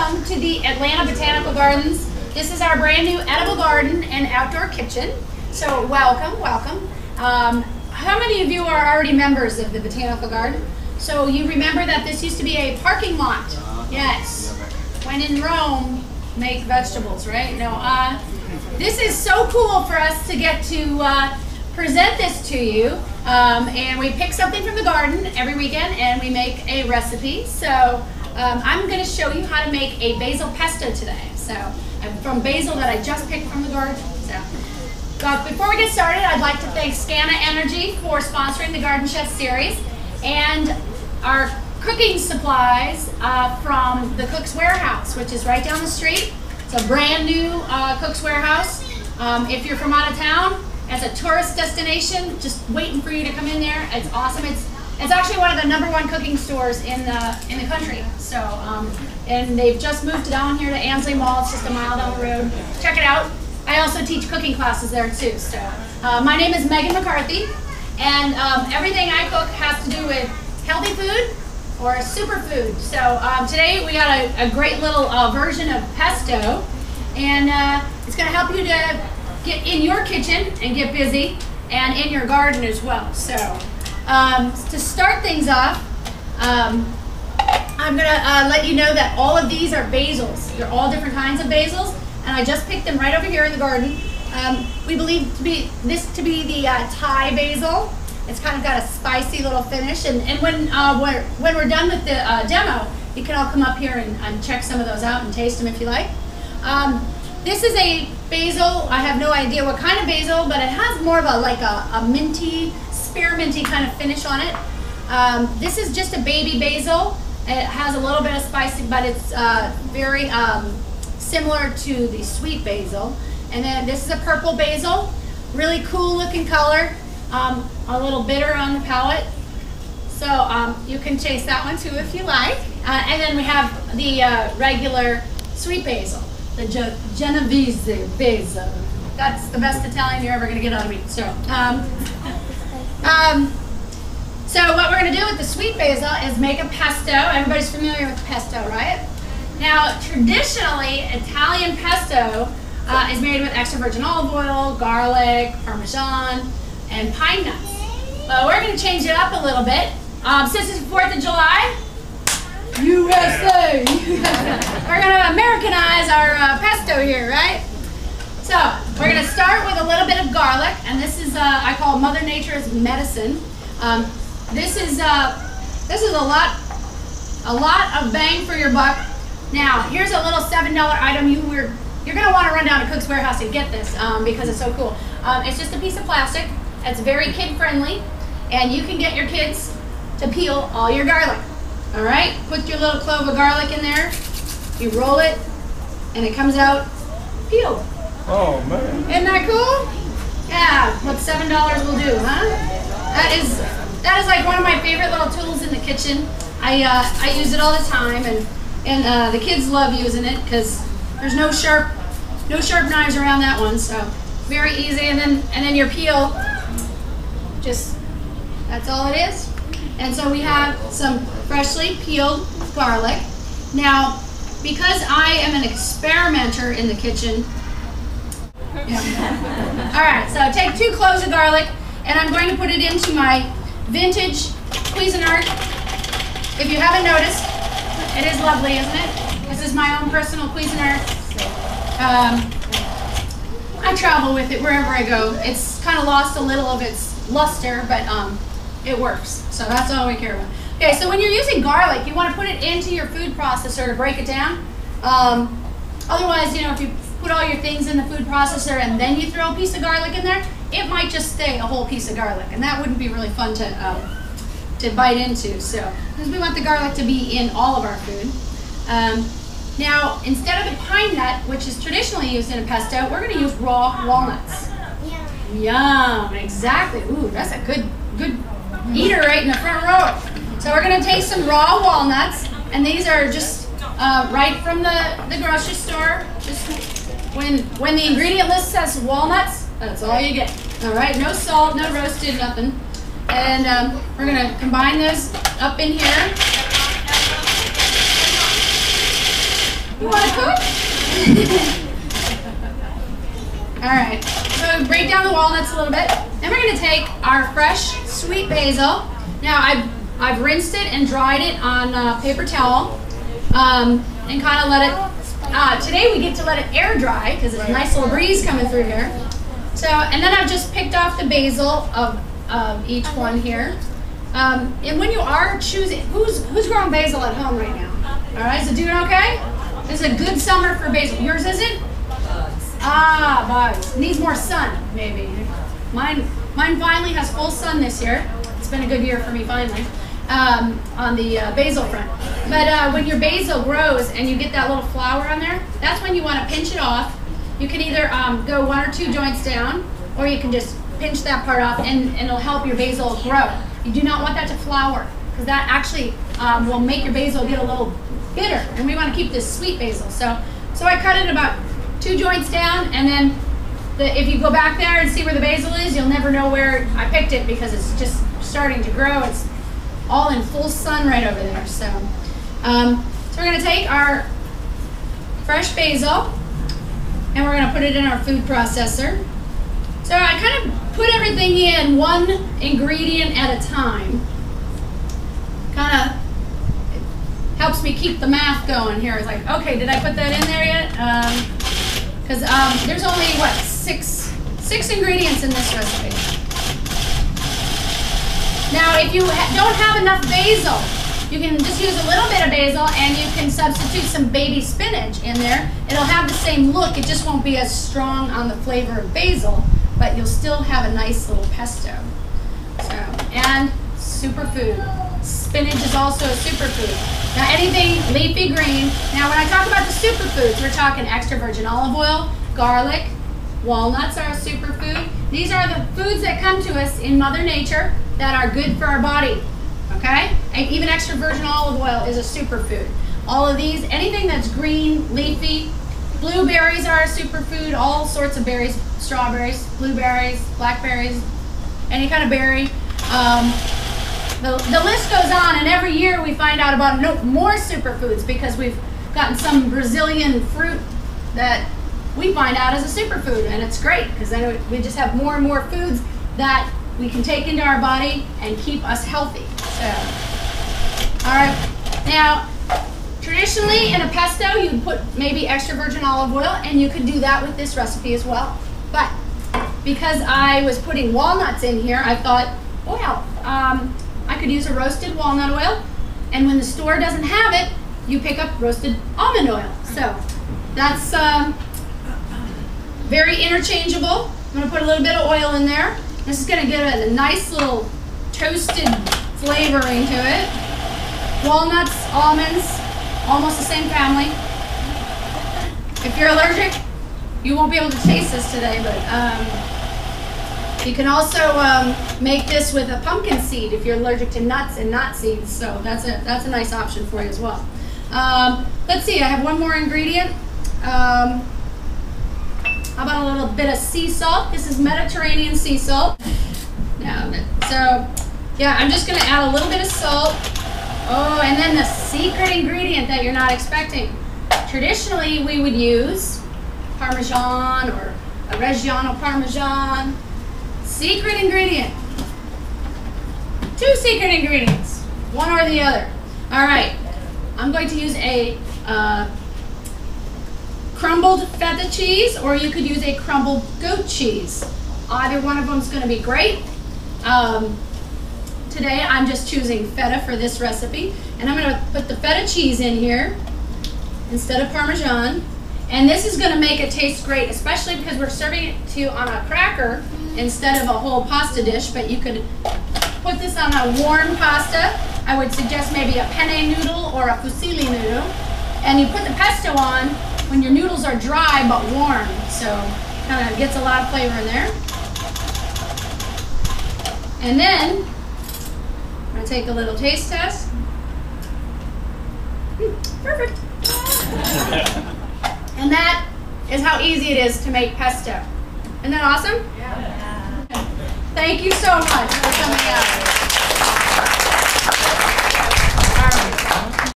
welcome to the Atlanta Botanical Gardens. This is our brand new edible garden and outdoor kitchen. So welcome, welcome. How many of you are already members of the Botanical Garden? So you remember that this used to be a parking lot. Yes. When in Rome, make vegetables, right? No. This is so cool for us to get to present this to you. And we pick something from the garden every weekend and we make a recipe. So I'm going to show you how to make a basil pesto today. So from basil that I just picked from the garden. So before we get started, I'd like to thank Scana Energy for sponsoring the Garden Chef series and our cooking supplies from the Cook's Warehouse, which is right down the street. It's a brand new Cook's Warehouse. If you're from out of town, as a tourist destination, just waiting for you to come in there. It's awesome. It's actually one of the #1 cooking stores in the country. So, and they've just moved down here to Ansley Mall. It's just a mile down the road. Check it out. I also teach cooking classes there too. So, my name is Megan McCarthy, and everything I cook has to do with healthy food or superfood. So today we got a great little version of pesto, and it's going to help you to get in your kitchen and get busy, and in your garden as well. So to start things off, I'm going to let you know that all of these are basils. They're all different kinds of basils, and I just picked them right over here in the garden. We believe this to be the Thai basil. It's kind of got a spicy little finish, and when we're done with the demo, you can all come up here and check some of those out and taste them if you like. This is a basil. I have no idea what kind of basil, but it has more of a minty, spearminty kind of finish on it. This is just a baby basil. It has a little bit of spicy, but it's very similar to the sweet basil. And then this is a purple basil, really cool looking color, a little bitter on the palate. So you can taste that one too if you like. And then we have the regular sweet basil. The Genovese basil. That's the best Italian you're ever going to get out of me. So, so what we're going to do with the sweet basil is make a pesto. Everybody's familiar with pesto, right? Now, traditionally, Italian pesto is made with extra virgin olive oil, garlic, Parmesan, and pine nuts. But we're going to change it up a little bit. Since it's 4th of July, USA! We're going to Americanize our pesto here, right? So, we're going to start with a little bit of garlic, and this is, I call Mother Nature's medicine. This is a lot of bang for your buck. Now, here's a little $7 item you're going to want to run down to Cook's Warehouse and get this because it's so cool. It's just a piece of plastic. It's very kid-friendly, and you can get your kids to peel all your garlic. All right, put your little clove of garlic in there. You roll it, and it comes out peeled. Oh man! Isn't that cool? Yeah, what $7 will do, huh? That is like one of my favorite little tools in the kitchen. I use it all the time, and the kids love using it because there's no sharp knives around that one. So very easy, and then your peel, just that's all it is. And so we have some freshly peeled garlic. Now, because I am an experimenter in the kitchen, yeah. All right, so take 2 cloves of garlic, and I'm going to put it into my vintage Cuisinart. If you haven't noticed, it is lovely, isn't it? This is my own personal Cuisinart. I travel with it wherever I go. It's kind of lost a little of its luster, but it works. So that's all we care about. Okay, so when you're using garlic, you want to put it into your food processor to break it down. Otherwise, you know, if you put all your things in the food processor and then you throw a piece of garlic in there, it might just stay a whole piece of garlic, and that wouldn't be really fun to bite into. So, because we want the garlic to be in all of our food. Now, instead of the pine nut, which is traditionally used in a pesto, we're going to use raw walnuts. Yum, exactly. Ooh, that's a good eater right in the front row. So we're going to take some raw walnuts, and these are just right from the grocery store. Just when the ingredient list says walnuts, that's all you get. All right, no salt, no roasted, nothing. And we're going to combine those up in here. You want to cook? All right, so break down the walnuts a little bit. Then we're going to take our fresh sweet basil. Now I've rinsed it and dried it on paper towel and kind of let it, today we get to let it air dry because there's a nice little breeze coming through here. So, and then I've just picked off the basil of each one here. And when you are choosing, who's growing basil at home right now? All right, is it doing okay? This is a good summer for basil. Yours isn't? Ah, bugs. Needs more sun, maybe. Mine finally has full sun this year. It's been a good year for me finally on the basil front. But when your basil grows and you get that little flower on there, that's when you want to pinch it off. You can either go 1 or 2 joints down, or you can just pinch that part off and it'll help your basil grow. You do not want that to flower because that actually will make your basil get a little bitter, and we want to keep this sweet basil. So I cut it about 2 joints down, and then if you go back there and see where the basil is, you'll never know where I picked it because it's just starting to grow. It's all in full sun right over there. So we're going to take our fresh basil and we're going to put it in our food processor. So I kind of put everything in 1 ingredient at a time. Kind of helps me keep the math going here. It's like, okay, did I put that in there yet? Because there's only, what, six ingredients in this recipe. Now, if you don't have enough basil, you can just use a little bit of basil and you can substitute some baby spinach in there. It'll have the same look, it just won't be as strong on the flavor of basil, but you'll still have a nice little pesto. So, and superfood. Spinach is also a superfood. Now anything leafy green. Now when I talk about the superfoods, we're talking extra virgin olive oil, garlic, walnuts are a superfood. These are the foods that come to us in Mother Nature that are good for our body, okay? And even extra virgin olive oil is a superfood. All of these, anything that's green, leafy, blueberries are a superfood, all sorts of berries, strawberries, blueberries, blackberries, any kind of berry. The list goes on, and every year we find out about more superfoods because we've gotten some Brazilian fruit that we find out is a superfood, and it's great because then we just have more and more foods that we can take into our body and keep us healthy. So, all right, now traditionally in a pesto you'd put maybe extra virgin olive oil, and you could do that with this recipe as well. But because I was putting walnuts in here, I thought, well, I could use a roasted walnut oil, and when the store doesn't have it, you pick up roasted almond oil. So that's very interchangeable. I'm going to put a little bit of oil in there. This is going to give it a nice little toasted flavoring to it. Walnuts, almonds, almost the same family. If you're allergic, you won't be able to taste this today, but you can also make this with a pumpkin seed if you're allergic to nuts and nut seeds. So that's a nice option for you as well. Let's see, I have 1 more ingredient. How about a little bit of sea salt? This is Mediterranean sea salt. Now, so yeah, I'm just going to add a little bit of salt. Oh, and then the secret ingredient that you're not expecting. Traditionally, we would use Parmesan or a Reggiano Parmesan. Secret ingredient. 2 secret ingredients, one or the other. All right, I'm going to use a crumbled feta cheese, or you could use a crumbled goat cheese. Either one of them is going to be great. Today I'm just choosing feta for this recipe, and I'm going to put the feta cheese in here instead of Parmesan. And this is going to make it taste great, especially because we're serving it to you on a cracker instead of a whole pasta dish. But you could put this on a warm pasta. I would suggest maybe a penne noodle or a fusilli noodle. And you put the pesto on when your noodles are dry but warm. So kind of gets a lot of flavor in there. And then I'm going to take a little taste test. Perfect. And that is how easy it is to make pesto. Isn't that awesome? Yeah. Thank you so much for coming out.